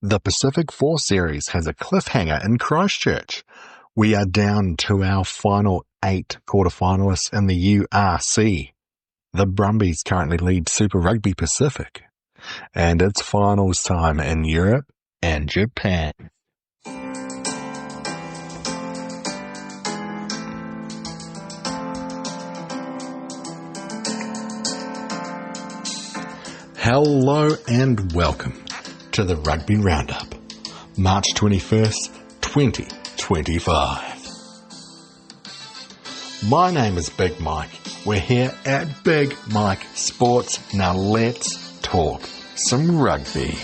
The Pacific 4 series has a cliffhanger in Christchurch. We are down to our final 8 quarterfinalists in the URC. The Brumbies currently lead Super Rugby Pacific. And it's finals time in Europe and Japan. Hello and welcome to the Rugby Roundup, March 21st, 2025. My name is Big Mike. We're here at Big Mike Sports. Now let's talk some rugby.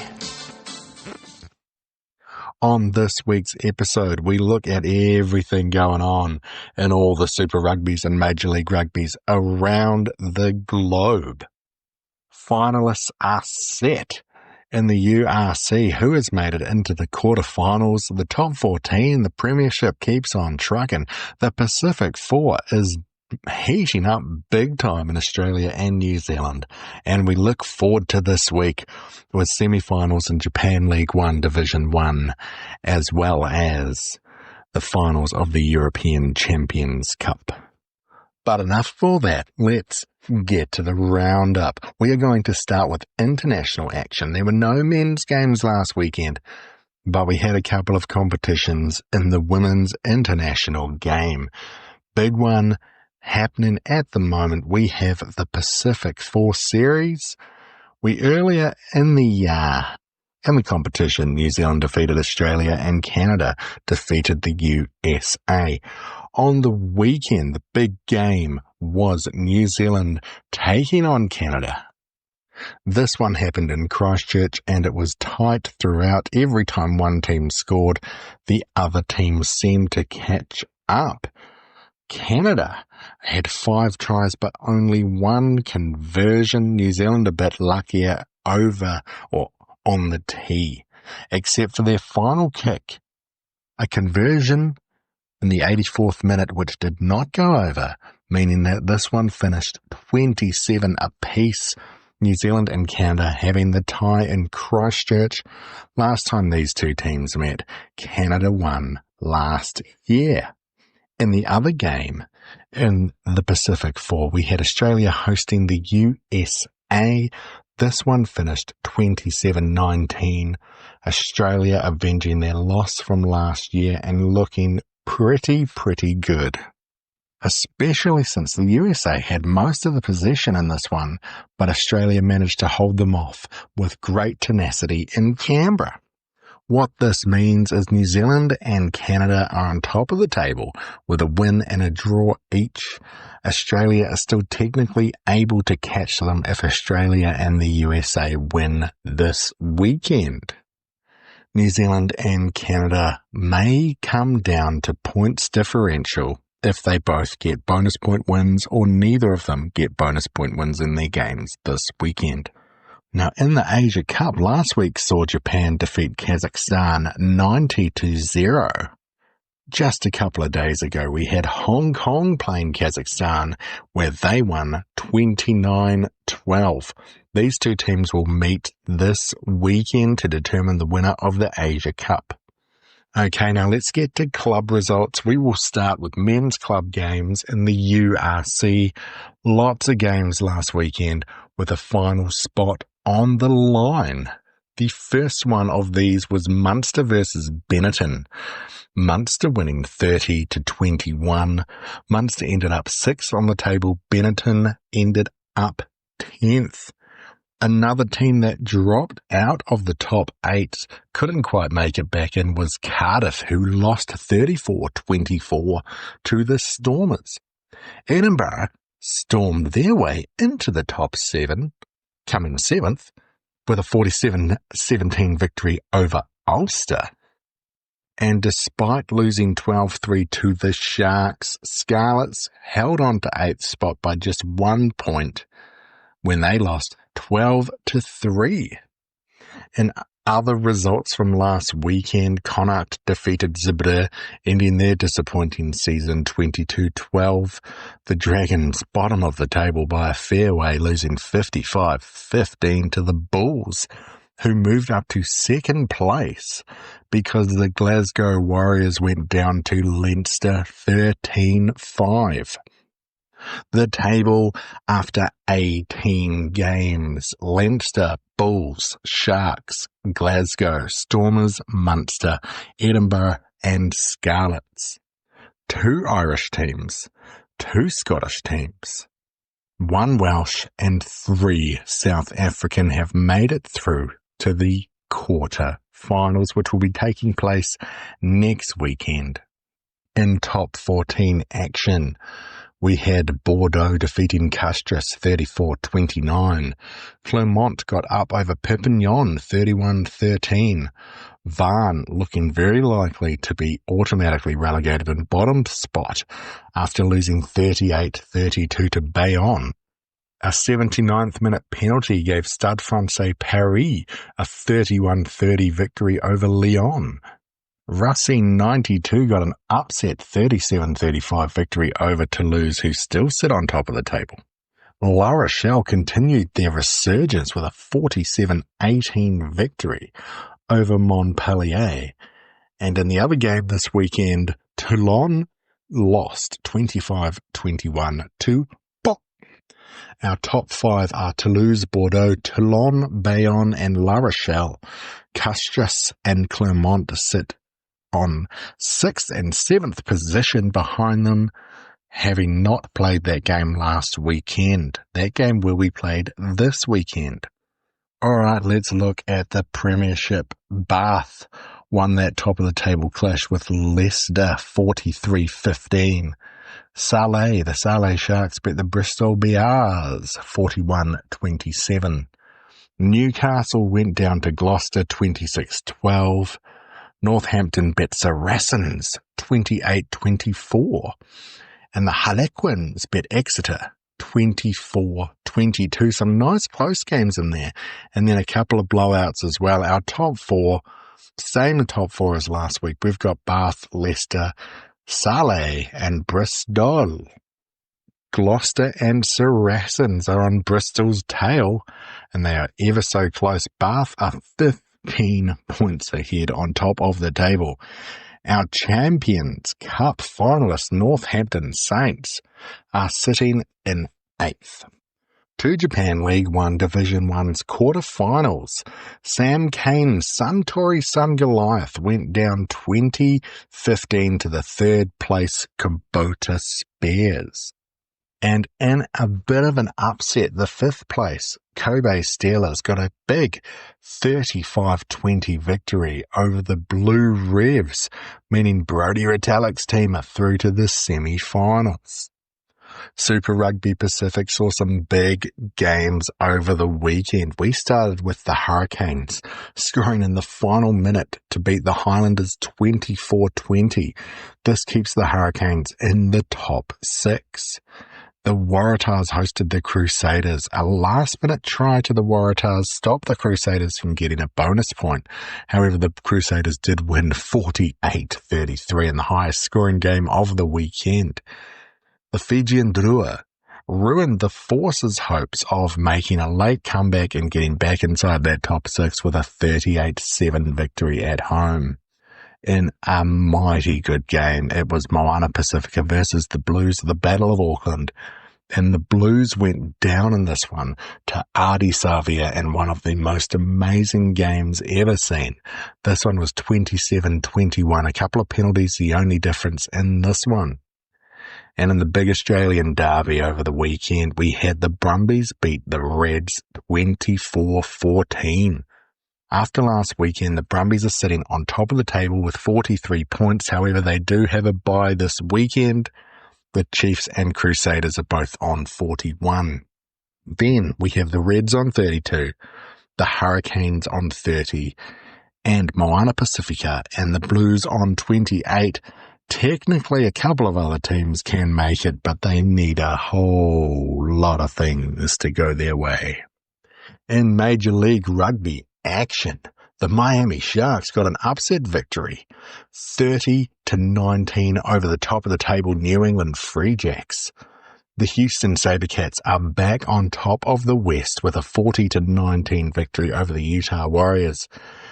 On this week's episode, we look at everything going on in all the Super Rugbies and Major League Rugbies around the globe. Finalists are set in the URC. Who has made it into the quarterfinals? The top 14, the premiership keeps on trucking. The Pacific 4 is heating up big time in Australia and New Zealand. And we look forward to this week with semifinals in Japan League 1 Division 1, as well as the finals of the European Champions Cup. But enough for that. Let's get to the roundup. We are going to start with international action. There were no men's games last weekend, but we had a couple of competitions in the women's international game. Big one happening at the moment. We have the Pacific 4 series. Earlier in the competition, New Zealand defeated Australia and Canada defeated the USA. On the weekend, the big game was New Zealand taking on Canada. This one happened in Christchurch and it was tight throughout. Every time one team scored, the other team seemed to catch up. Canada had 5 tries but only 1 conversion. New Zealand a bit luckier over or on the tee, except for their final kick, a conversion in the 84th minute, which did not go over, meaning that this one finished 27 apiece. New Zealand and Canada having the tie in Christchurch. Last time these two teams met, Canada won last year. In the other game, in the Pacific 4, we had Australia hosting the USA. This one finished 27-19. Australia avenging their loss from last year and looking pretty good, especially since the USA had most of the possession in this one, but Australia managed to hold them off with great tenacity in Canberra. What this means is New Zealand and Canada are on top of the table with a win and a draw each. Australia is still technically able to catch them if Australia and the USA win this weekend. New Zealand and Canada may come down to points differential if they both get bonus point wins or neither of them get bonus point wins in their games this weekend. Now, in the Asia Cup, last week saw Japan defeat Kazakhstan 90-0. Just a couple of days ago, we had Hong Kong playing Kazakhstan, where they won 29-12. These two teams will meet this weekend to determine the winner of the Asia Cup. Okay, now let's get to club results. We will start with men's club games in the URC. Lots of games last weekend with a final spot on the line. The first one of these was Munster versus Benetton. Munster winning 30-21. Munster ended up 6th on the table. Benetton ended up 10th. Another team that dropped out of the top 8, couldn't quite make it back in, was Cardiff, who lost 34-24 to the Stormers. Edinburgh stormed their way into the top 7, coming 7th, with a 47-17 victory over Ulster. And despite losing 12-3 to the Sharks, Scarlets held on to 8th spot by just 1 point when they lost 12-3. In other results from last weekend, Connacht defeated Zebre, ending their disappointing season 22-12. The Dragons bottom of the table by a fair way, losing 55-15 to the Bulls. who moved up to second place because the Glasgow Warriors went down to Leinster 13-5. The table after 18 games: Leinster, Bulls, Sharks, Glasgow, Stormers, Munster, Edinburgh and Scarlets. 2 Irish teams, 2 Scottish teams, 1 Welsh and 3 South African have made it through to the quarter-finals, which will be taking place next weekend. In top 14 action, we had Bordeaux defeating Christchurch 34-29. Clermont got up over Perpignan 31-13. Varn looking very likely to be automatically relegated in bottom spot after losing 38-32 to Bayonne. A 79th minute penalty gave Stade Francais Paris a 31-30 victory over Lyon. Racine 92 got an upset 37-35 victory over Toulouse, who still sit on top of the table. La Rochelle continued their resurgence with a 47-18 victory over Montpellier. And in the other game this weekend, Toulon lost 25-21 to Pau. Our top 5 are Toulouse, Bordeaux, Toulon, Bayonne and La Rochelle. Christchurch and Clermont sit on 6th and 7th position behind them, having not played that game last weekend. That game will be played this weekend. Alright, let's look at the Premiership. Bath won that top of the table clash with Leicester 43-15. The Salé Sharks beat the Bristol Bears 41-27. Newcastle went down to Gloucester 26-12. Northampton beat Saracens 28-24. And the Harlequins beat Exeter 24-22. Some nice close games in there. And then a couple of blowouts as well. Our top 4, same top 4 as last week. We've got Bath, Leicester, Salé and Bristol. Gloucester and Saracens are on Bristol's tail, and they are ever so close. Bath are 15 points ahead on top of the table. Our Champions Cup finalists, Northampton Saints, are sitting in 8th. To Japan League 1 Division 1's quarterfinals, Sam Cane's Suntory Sun Goliath went down 20-15 to the 3rd place Kubota Spears. And in a bit of an upset, the 5th place Kobe Steelers got a big 35-20 victory over the Blue Revs, meaning Brodie Retallick's team are through to the semi-finals. Super Rugby Pacific saw some big games over the weekend. We started with the Hurricanes scoring in the final minute to beat the Highlanders 24-20. This keeps the Hurricanes in the top 6. The Waratahs hosted the Crusaders. A last-minute try to the Waratahs stopped the Crusaders from getting a bonus point. However, the Crusaders did win 48-33 in the highest scoring game of the weekend. The Fijian Drua ruined the Force's hopes of making a late comeback and getting back inside that top 6 with a 38-7 victory at home. In a mighty good game, it was Moana Pacifica versus the Blues of the Battle of Auckland, and the Blues went down in this one to Ardie Savia in one of the most amazing games ever seen. This one was 27-21, a couple of penalties, the only difference in this one. And in the big Australian derby over the weekend, we had the Brumbies beat the Reds 24-14. After last weekend, the Brumbies are sitting on top of the table with 43 points. However, they do have a bye this weekend. The Chiefs and Crusaders are both on 41. Then we have the Reds on 32, the Hurricanes on 30, and Moana Pacifica and the Blues on 28. Technically, a couple of other teams can make it, but they need a whole lot of things to go their way. In Major League Rugby action, the Miami Sharks got an upset victory, 30-19 over the top of the table New England Free Jacks. The Houston SaberCats are back on top of the West with a 40-19 victory over the Utah Warriors.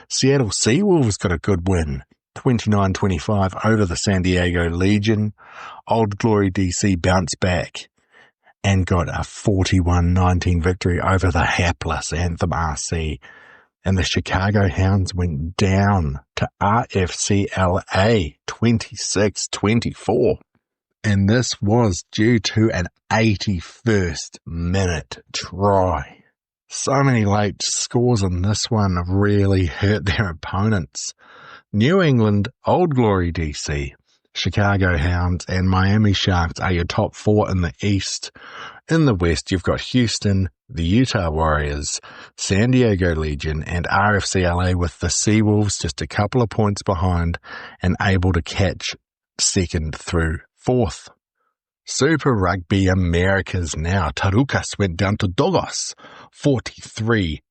Seattle Seawolves got a good win, 29-25 over the San Diego Legion. Old Glory DC bounced back and got a 41-19 victory over the hapless Anthem RC. And the Chicago Hounds went down to RFCLA 26-24. And this was due to an 81st minute try. So many late scores in this one really hurt their opponents. New England, Old Glory DC, Chicago Hounds, and Miami Sharks are your top four in the East. In the West, you've got Houston, the Utah Warriors, San Diego Legion, and RFCLA, with the Seawolves just a couple of points behind and able to catch second through fourth. Super Rugby Americas now. Tarukas went down to Dogos, 43-29.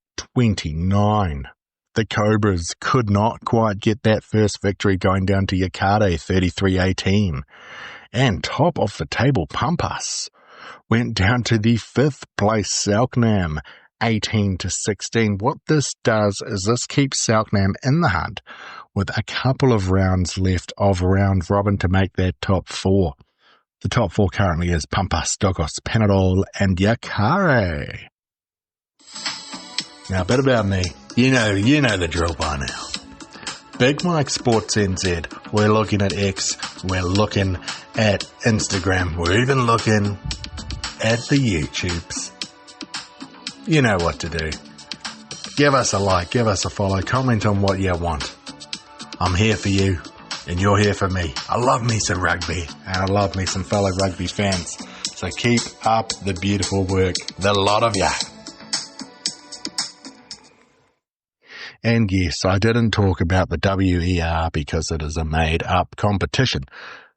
The Cobras could not quite get that first victory, going down to Yakade, 33-18. And top of the table, Pampas went down to the fifth place Selknam, 18-16. What this does is this keeps Selknam in the hunt with a couple of rounds left of round robin to make their top four. The top four currently is Pampas, Dogos, Panadol, and Yakare. Now, a bit about me. You know the drill by now. Big Mike Sports NZ. We're looking at X. We're looking at Instagram. We're even looking at the YouTubes. You know what to do. Give us a like, give us a follow, comment on what you want. I'm here for you, and you're here for me. I love me some rugby, and I love me some fellow rugby fans. So keep up the beautiful work, the lot of ya. And yes, I didn't talk about the WER because it is a made-up competition.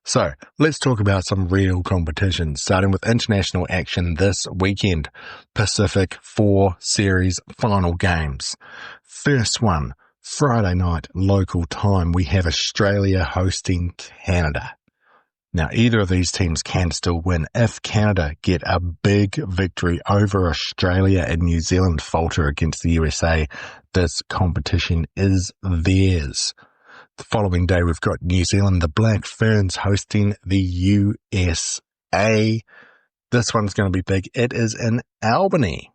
So let's talk about some real competitions, starting with international action this weekend. Pacific 4 Series final games. First one, Friday night local time, we have Australia hosting Canada. Now, either of these teams can still win. If Canada get a big victory over Australia and New Zealand falter against the USA, this competition is theirs. The following day, we've got New Zealand, the Black Ferns, hosting the USA. This one's going to be big. It is in Albany.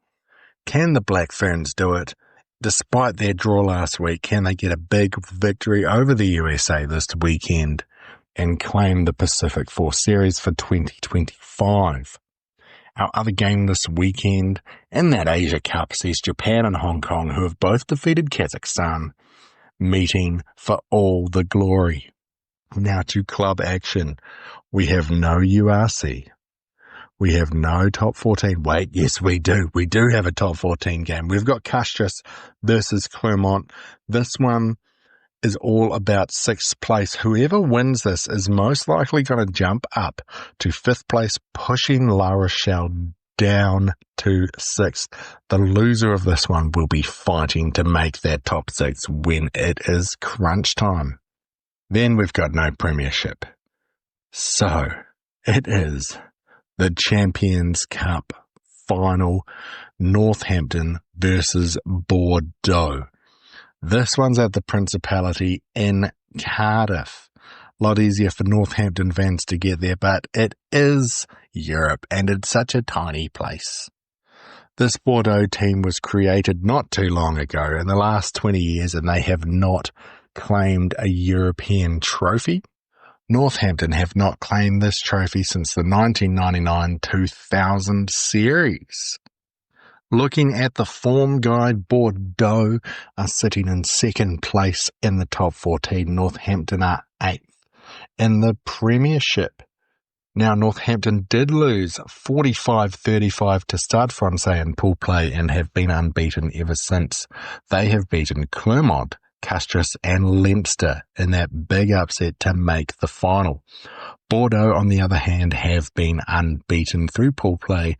Can the Black Ferns do it? Despite their draw last week, can they get a big victory over the USA this weekend and claim the Pacific 4 Series for 2025? Our other game this weekend in that Asia Cup sees Japan and Hong Kong, who have both defeated Kazakhstan, meeting for all the glory. Now to club action. We have no URC. We have no top 14. Wait, yes, we do. We do have a top 14 game. We've got Christchurch versus Clermont. This one is all about sixth place. Whoever wins this is most likely going to jump up to fifth place, pushing La Rochelle down to sixth. The loser of this one will be fighting to make that top six when it is crunch time. Then we've got no premiership. So it is the Champions Cup final, Northampton versus Bordeaux. This one's at the Principality in Cardiff. A lot easier for Northampton fans to get there, but it is Europe, and it's such a tiny place. This Bordeaux team was created not too long ago, in the last 20 years, and they have not claimed a European trophy. Northampton have not claimed this trophy since the 1999-2000 series. Looking at the form guide, Bordeaux are sitting in second place in the top 14. Northampton are 8th in the Premiership. Now, Northampton did lose 45-35 to Stade Francais in pool play and have been unbeaten ever since. They have beaten Clermont, Christchurch and Leinster in that big upset to make the final. Bordeaux, on the other hand, have been unbeaten through pool play,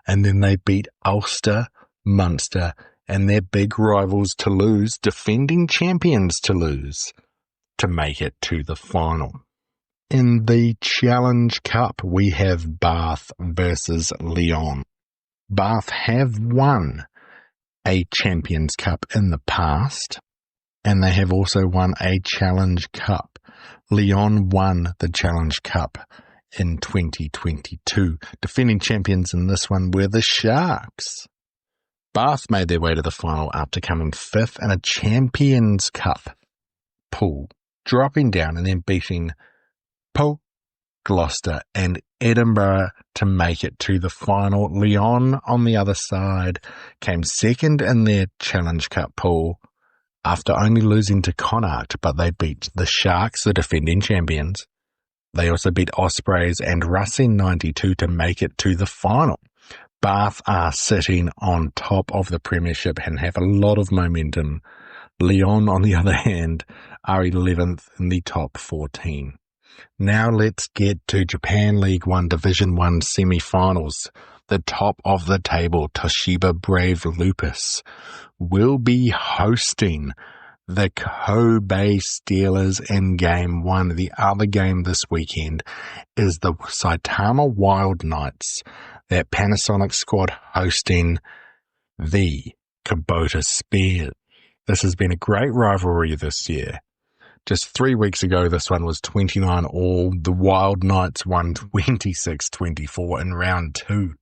and then they beat Ulster, Munster, and their big rivals Toulouse, defending champions Toulouse, to make it to the final. In the Challenge Cup, we have Bath versus Lyon. Bath have won a Champions Cup in the past, and they have also won a Challenge Cup. Lyon won the Challenge Cup in 2022. Defending champions in this one were the Sharks. Bath made their way to the final after coming 5th in a Champions Cup pool, dropping down and then beating Pau, Gloucester and Edinburgh to make it to the final. Lyon, on the other side, came second in their Challenge Cup pool after only losing to Connacht, but they beat the Sharks, the defending champions. They also beat Ospreys and Racing 92 to make it to the final. Bath are sitting on top of the Premiership and have a lot of momentum. Lyon, on the other hand, are 11th in the top 14. Now let's get to Japan League 1 Division 1 semi-finals. The top of the table, Toshiba Brave Lupus, will be hosting the Kobe Steelers in Game 1. The other game this weekend is the Saitama Wild Knights, that Panasonic squad hosting the Kubota Spears. This has been a great rivalry this year. Just 3 weeks ago, this one was 29-all. The Wild Knights won 26-24 in round 2.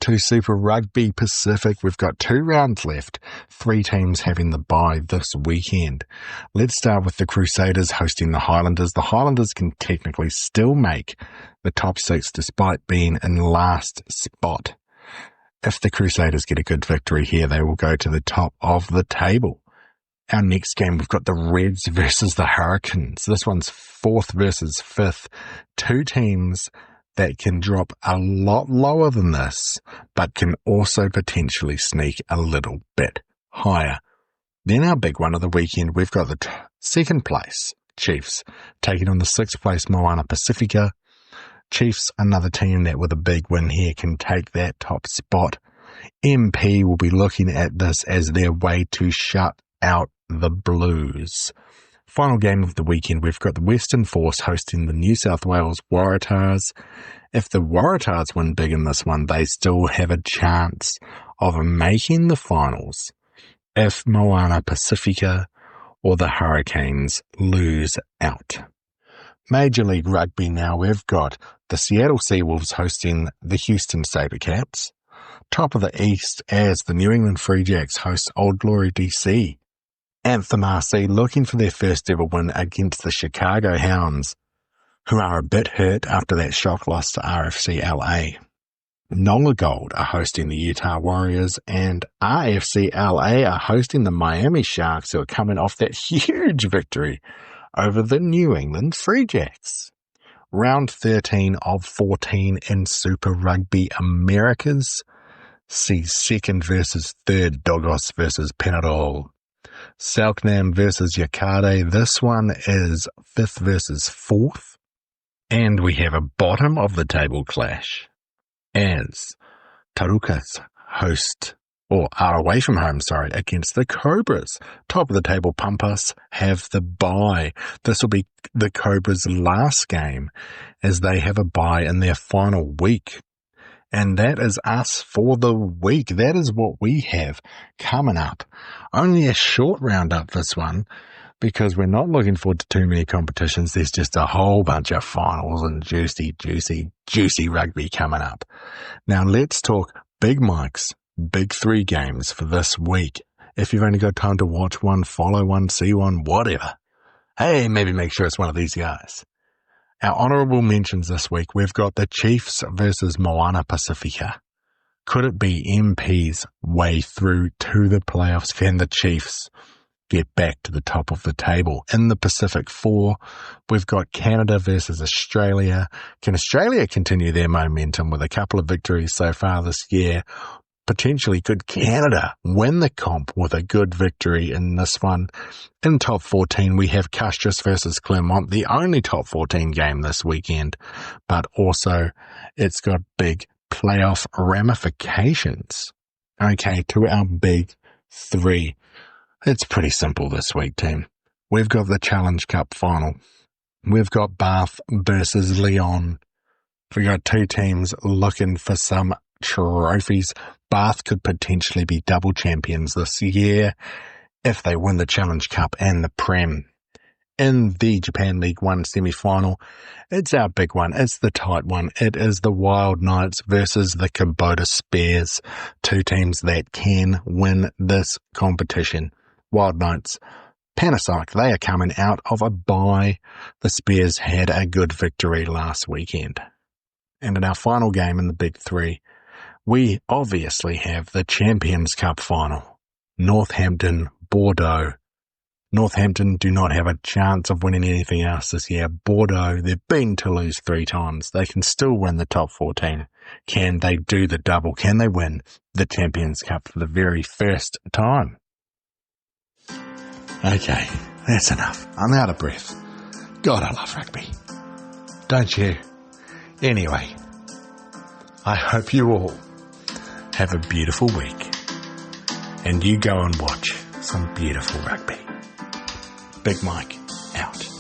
To Super Rugby Pacific, we've got 2 rounds left, 3 teams having the bye this weekend. Let's start with the Crusaders hosting the Highlanders. The Highlanders can technically still make the top 6 despite being in last spot. If the Crusaders get a good victory here, they will go to the top of the table. Our next game, we've got the Reds versus the Hurricanes. This one's 4th versus 5th. 2 teams that can drop a lot lower than this, but can also potentially sneak a little bit higher. Then our big one of the weekend, we've got the 2nd place Chiefs taking on the 6th place Moana Pacifica. Chiefs, another team that with a big win here can take that top spot. MP will be looking at this as their way to shut out the Blues. Final game of the weekend, we've got the Western Force hosting the New South Wales Waratahs. If the Waratahs win big in this one, they still have a chance of making the finals. If Moana Pacifica or the Hurricanes lose out. Major League Rugby now, we've got the Seattle Seawolves hosting the Houston SaberCats. Top of the East as the New England Free Jacks host Old Glory DC. Anthem RC looking for their first ever win against the Chicago Hounds, who are a bit hurt after that shock loss to RFC LA. Nola Gold are hosting the Utah Warriors, and RFC LA are hosting the Miami Sharks, who are coming off that huge victory over the New England Free Jacks. Round 13 of 14 in Super Rugby Americas sees 2nd versus 3rd Dogos versus Penarol. Selknam versus Yakade. This one is 5th versus 4th. And we have a bottom of the table clash as Tarukas are away from home, against the Cobras. Top of the table Pampas have the bye. This will be the Cobras' last game as they have a bye in their final week. And that is us for the week. That is what we have coming up. Only a short roundup this one, because we're not looking forward to too many competitions. There's just a whole bunch of finals and juicy rugby coming up. Now let's talk Big Mike's Big 3 games for this week. If you've only got time to watch one, follow one, see one, whatever. Hey, maybe make sure it's one of these guys. Our honourable mentions this week, we've got the Chiefs versus Moana Pacifica. Could it be MP's way through to the playoffs? Can the Chiefs get back to the top of the table? In the Pacific 4, we've got Canada versus Australia. Can Australia continue their momentum with a couple of victories so far this year? Potentially, could Canada win the comp with a good victory in this one? In top 14, we have Christchurch versus Clermont, the only top 14 game this weekend, but also it's got big playoff ramifications. Okay, to our big 3. It's pretty simple this week, team. We've got the Challenge Cup final. We've got Bath versus Lyon. We got two teams looking for some trophies. Bath could potentially be double champions this year if they win the Challenge Cup and the Prem. In the Japan League 1 semi-final, it's our big one. It's the tight one. It is the Wild Knights versus the Kubota Spears, two teams that can win this competition. Wild Knights, Panasonic, they are coming out of a bye. The Spears had a good victory last weekend. And in our final game in the Big Three, we obviously have the Champions Cup final. Northampton, Bordeaux. Northampton do not have a chance of winning anything else this year. Bordeaux, they've been to lose 3 times. They can still win the top 14. Can they do the double? Can they win the Champions Cup for the very first time? Okay, that's enough. I'm out of breath. God, I love rugby. Don't you? Anyway, I hope you all have a beautiful week. And you go and watch some beautiful rugby. Big Mike, out.